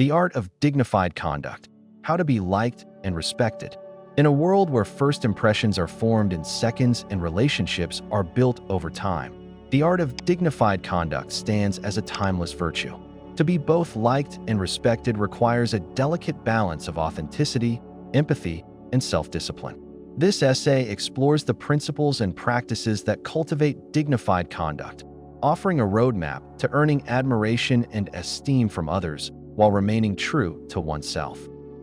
The art of dignified conduct, how to be liked and respected. In a world where first impressions are formed in seconds and relationships are built over time, the art of dignified conduct stands as a timeless virtue. To be both liked and respected requires a delicate balance of authenticity, empathy, and self-discipline. This essay explores the principles and practices that cultivate dignified conduct, offering a roadmap to earning admiration and esteem from others while remaining true to oneself.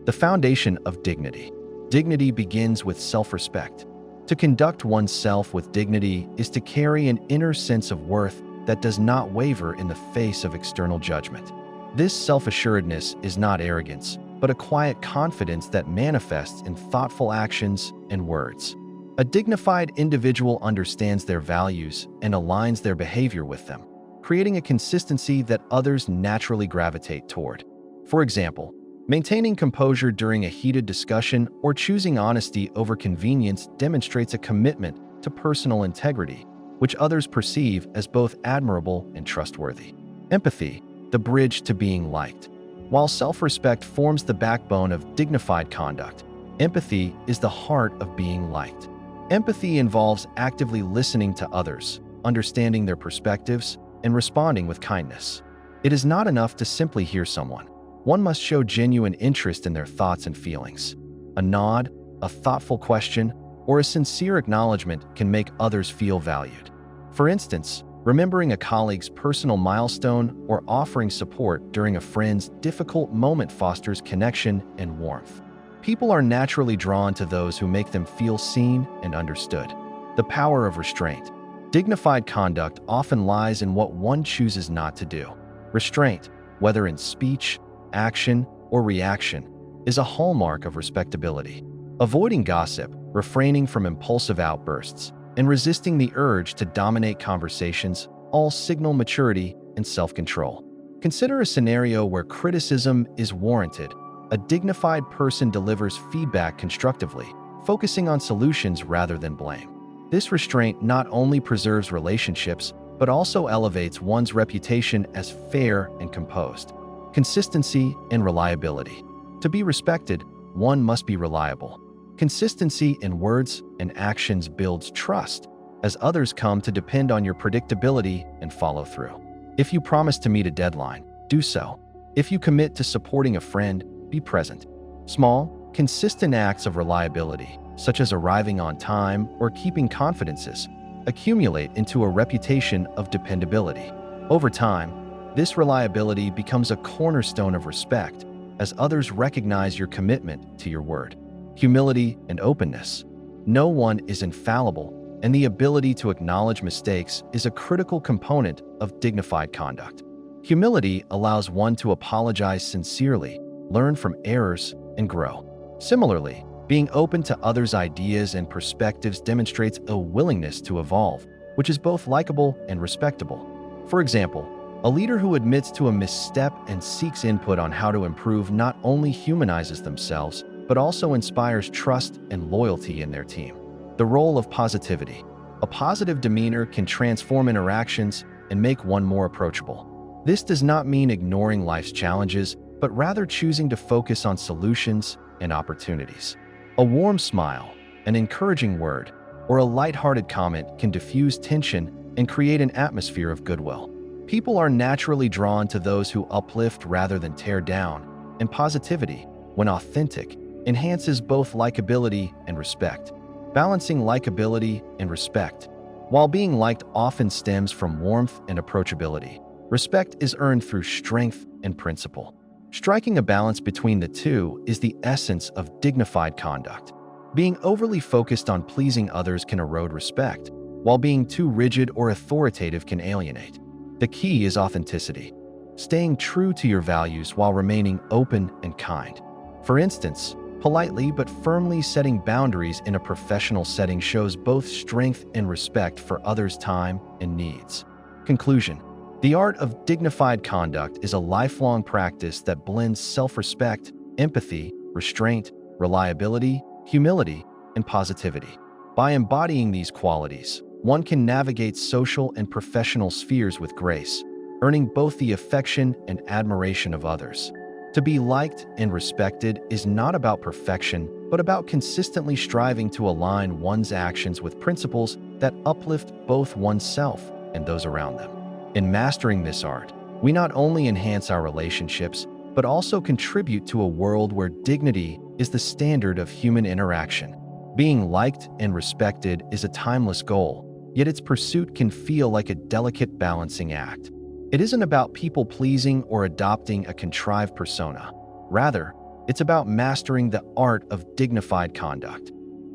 The foundation of dignity. Dignity begins with self-respect. To conduct oneself with dignity is to carry an inner sense of worth that does not waver in the face of external judgment. This self-assuredness is not arrogance, but a quiet confidence that manifests in thoughtful actions and words. A dignified individual understands their values and aligns their behavior with them, creating a consistency that others naturally gravitate toward. For example, maintaining composure during a heated discussion or choosing honesty over convenience demonstrates a commitment to personal integrity, which others perceive as both admirable and trustworthy. Empathy, the bridge to being liked. While self-respect forms the backbone of dignified conduct, empathy is the heart of being liked. Empathy involves actively listening to others, understanding their perspectives, and responding with kindness. It is not enough to simply hear someone. One must show genuine interest in their thoughts and feelings. A nod, a thoughtful question, or a sincere acknowledgement can make others feel valued. For instance, remembering a colleague's personal milestone or offering support during a friend's difficult moment fosters connection and warmth. People are naturally drawn to those who make them feel seen and understood. The power of restraint. Dignified conduct often lies in what one chooses not to do. Restraint, whether in speech, action, or reaction, is a hallmark of respectability. Avoiding gossip, refraining from impulsive outbursts, and resisting the urge to dominate conversations all signal maturity and self-control. Consider a scenario where criticism is warranted. A dignified person delivers feedback constructively, focusing on solutions rather than blame. This restraint not only preserves relationships, but also elevates one's reputation as fair and composed. Consistency and reliability. To be respected, one must be reliable. Consistency in words and actions builds trust, as others come to depend on your predictability and follow through. If you promise to meet a deadline, do so. If you commit to supporting a friend, be present. Small, consistent acts of reliability, such as arriving on time or keeping confidences, accumulate into a reputation of dependability. Over time, this reliability becomes a cornerstone of respect, as others recognize your commitment to your word. Humility and openness. No one is infallible, and the ability to acknowledge mistakes is a critical component of dignified conduct. Humility allows one to apologize sincerely, learn from errors, and grow. Similarly, being open to others' ideas and perspectives demonstrates a willingness to evolve, which is both likable and respectable. For example, a leader who admits to a misstep and seeks input on how to improve not only humanizes themselves, but also inspires trust and loyalty in their team. The role of positivity. A positive demeanor can transform interactions and make one more approachable. This does not mean ignoring life's challenges, but rather choosing to focus on solutions and opportunities. A warm smile, an encouraging word, or a lighthearted comment can diffuse tension and create an atmosphere of goodwill. People are naturally drawn to those who uplift rather than tear down, and positivity, when authentic, enhances both likability and respect. Balancing likability and respect. While being liked often stems from warmth and approachability, respect is earned through strength and principle. Striking a balance between the two is the essence of dignified conduct. Being overly focused on pleasing others can erode respect, while being too rigid or authoritative can alienate. The key is authenticity, staying true to your values while remaining open and kind. For instance, politely but firmly setting boundaries in a professional setting shows both strength and respect for others' time and needs. Conclusion. The art of dignified conduct is a lifelong practice that blends self-respect, empathy, restraint, reliability, humility, and positivity. By embodying these qualities, one can navigate social and professional spheres with grace, earning both the affection and admiration of others. To be liked and respected is not about perfection, but about consistently striving to align one's actions with principles that uplift both oneself and those around them. In mastering this art, we not only enhance our relationships, but also contribute to a world where dignity is the standard of human interaction. Being liked and respected is a timeless goal, yet its pursuit can feel like a delicate balancing act. It isn't about people-pleasing or adopting a contrived persona. Rather, it's about mastering the art of dignified conduct.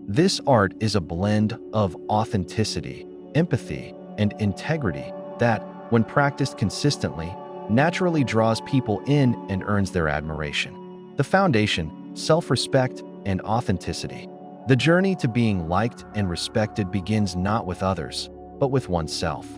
This art is a blend of authenticity, empathy, and integrity that, when practiced consistently, naturally draws people in and earns their admiration. The foundation: self-respect and authenticity. The journey to being liked and respected begins not with others, but with oneself.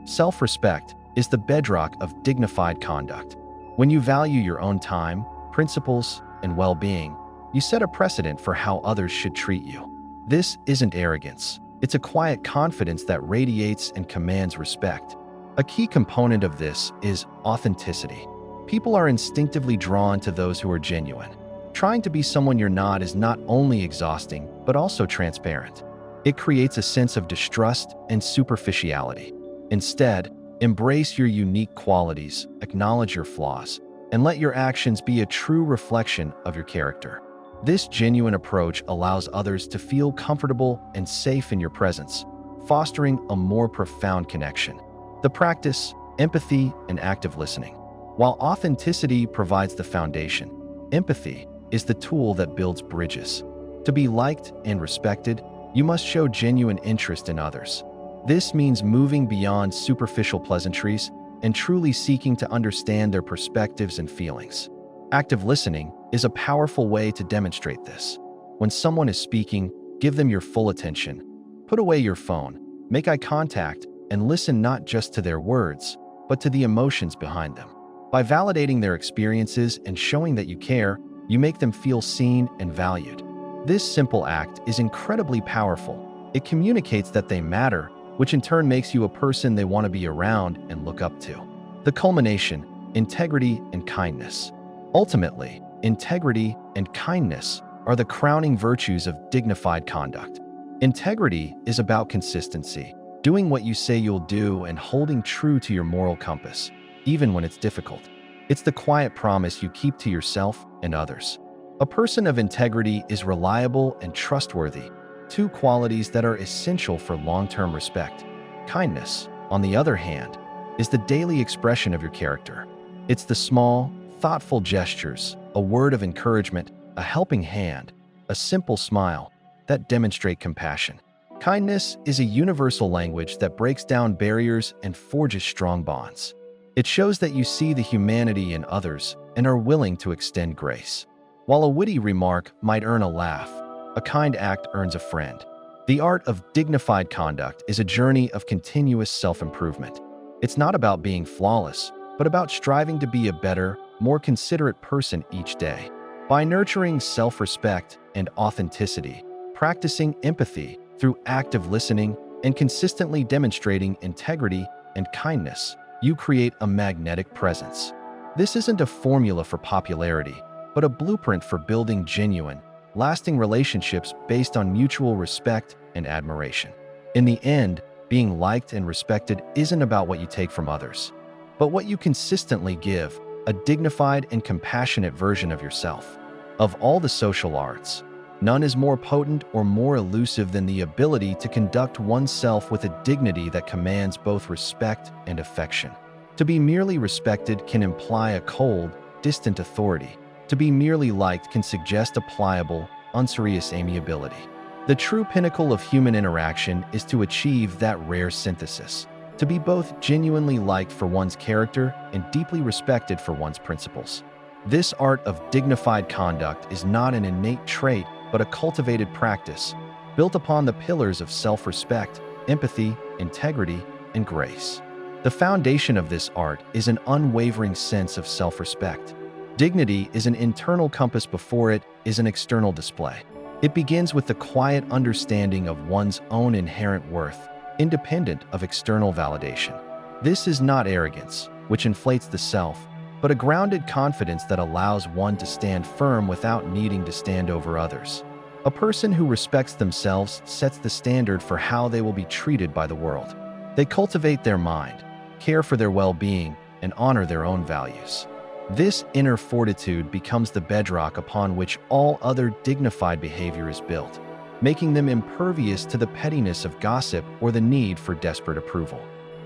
Self-respect is the bedrock of dignified conduct. When you value your own time, principles, and well-being, you set a precedent for how others should treat you. This isn't arrogance. It's a quiet confidence that radiates and commands respect. A key component of this is authenticity. People are instinctively drawn to those who are genuine. Trying to be someone you're not is not only exhausting, but also transparent. It creates a sense of distrust and superficiality. Instead, embrace your unique qualities, acknowledge your flaws, and let your actions be a true reflection of your character. This genuine approach allows others to feel comfortable and safe in your presence, fostering a more profound connection. The practice: empathy and active listening. While authenticity provides the foundation, empathy is the tool that builds bridges. To be liked and respected, you must show genuine interest in others. This means moving beyond superficial pleasantries and truly seeking to understand their perspectives and feelings. Active listening is a powerful way to demonstrate this. When someone is speaking, give them your full attention. Put away your phone, make eye contact, and listen not just to their words, but to the emotions behind them. By validating their experiences and showing that you care, you make them feel seen and valued. This simple act is incredibly powerful. It communicates that they matter, which in turn makes you a person they want to be around and look up to. The culmination: integrity and kindness. Ultimately, integrity and kindness are the crowning virtues of dignified conduct. Integrity is about consistency, doing what you say you'll do and holding true to your moral compass, even when it's difficult. It's the quiet promise you keep to yourself and others. A person of integrity is reliable and trustworthy, two qualities that are essential for long-term respect. Kindness, on the other hand, is the daily expression of your character. It's the small, thoughtful gestures, a word of encouragement, a helping hand, a simple smile, that demonstrate compassion. Kindness is a universal language that breaks down barriers and forges strong bonds. It shows that you see the humanity in others and are willing to extend grace. While a witty remark might earn a laugh, a kind act earns a friend. The art of dignified conduct is a journey of continuous self-improvement. It's not about being flawless, but about striving to be a better, more considerate person each day. By nurturing self-respect and authenticity, practicing empathy through active listening, and consistently demonstrating integrity and kindness, you create a magnetic presence. This isn't a formula for popularity, but a blueprint for building genuine, lasting relationships based on mutual respect and admiration. In the end, being liked and respected isn't about what you take from others, but what you consistently give, a dignified and compassionate version of yourself. Of all the social arts, none is more potent or more elusive than the ability to conduct oneself with a dignity that commands both respect and affection. To be merely respected can imply a cold, distant authority. To be merely liked can suggest a pliable, unserious amiability. The true pinnacle of human interaction is to achieve that rare synthesis, to be both genuinely liked for one's character and deeply respected for one's principles. This art of dignified conduct is not an innate trait, but a cultivated practice, built upon the pillars of self-respect, empathy, integrity, and grace. The foundation of this art is an unwavering sense of self-respect. Dignity is an internal compass before it is an external display. It begins with the quiet understanding of one's own inherent worth, independent of external validation. This is not arrogance, which inflates the self, but a grounded confidence that allows one to stand firm without needing to stand over others. A person who respects themselves sets the standard for how they will be treated by the world. They cultivate their mind, care for their well-being, and honor their own values. This inner fortitude becomes the bedrock upon which all other dignified behavior is built, making them impervious to the pettiness of gossip or the need for desperate approval.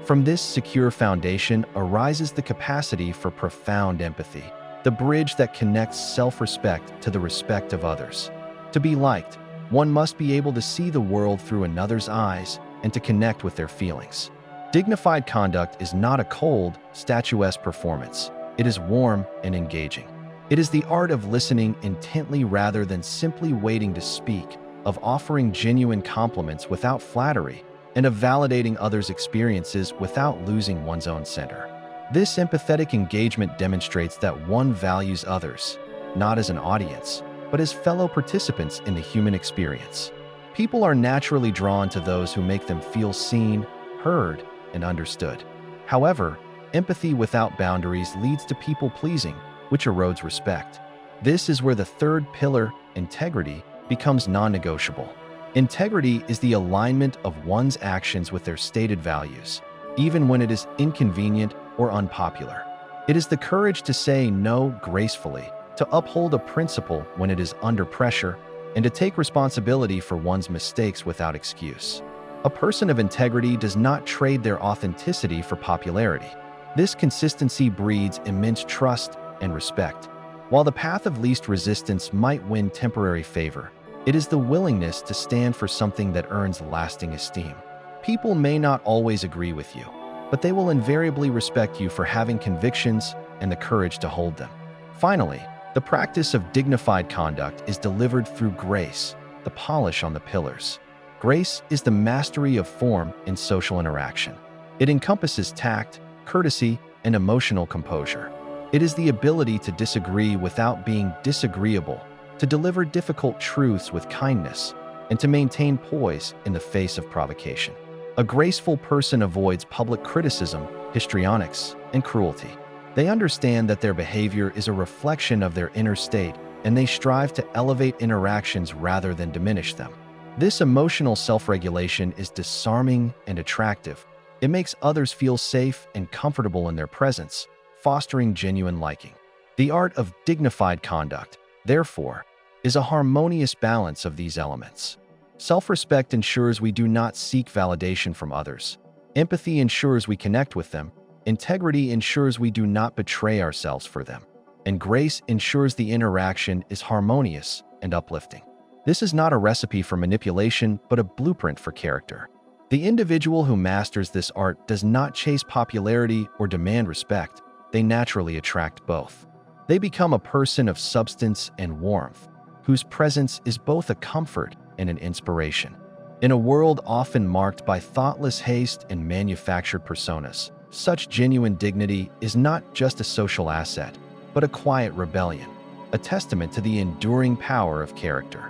From this secure foundation arises the capacity for profound empathy, the bridge that connects self-respect to the respect of others. To be liked, one must be able to see the world through another's eyes and to connect with their feelings. Dignified conduct is not a cold, statuesque performance. It is warm and engaging. It is the art of listening intently rather than simply waiting to speak, of offering genuine compliments without flattery, and of validating others' experiences without losing one's own center. This empathetic engagement demonstrates that one values others, not as an audience, but as fellow participants in the human experience. People are naturally drawn to those who make them feel seen, heard, and understood. However, empathy without boundaries leads to people-pleasing, which erodes respect. This is where the third pillar, integrity, becomes non-negotiable. Integrity is the alignment of one's actions with their stated values, even when it is inconvenient or unpopular. It is the courage to say no gracefully, to uphold a principle when it is under pressure, and to take responsibility for one's mistakes without excuse. A person of integrity does not trade their authenticity for popularity. This consistency breeds immense trust and respect. While the path of least resistance might win temporary favor, it is the willingness to stand for something that earns lasting esteem. People may not always agree with you, but they will invariably respect you for having convictions and the courage to hold them. Finally, the practice of dignified conduct is delivered through grace, the polish on the pillars. Grace is the mastery of form in social interaction. It encompasses tact, courtesy, and emotional composure. It is the ability to disagree without being disagreeable, to deliver difficult truths with kindness, and to maintain poise in the face of provocation. A graceful person avoids public criticism, histrionics, and cruelty. They understand that their behavior is a reflection of their inner state, and they strive to elevate interactions rather than diminish them. This emotional self-regulation is disarming and attractive. It makes others feel safe and comfortable in their presence, fostering genuine liking. The art of dignified conduct, therefore, is a harmonious balance of these elements. Self-respect ensures we do not seek validation from others. Empathy ensures we connect with them. Integrity ensures we do not betray ourselves for them. And grace ensures the interaction is harmonious and uplifting. This is not a recipe for manipulation, but a blueprint for character. The individual who masters this art does not chase popularity or demand respect. They naturally attract both. They become a person of substance and warmth, whose presence is both a comfort and an inspiration. In a world often marked by thoughtless haste and manufactured personas, such genuine dignity is not just a social asset, but a quiet rebellion, a testament to the enduring power of character.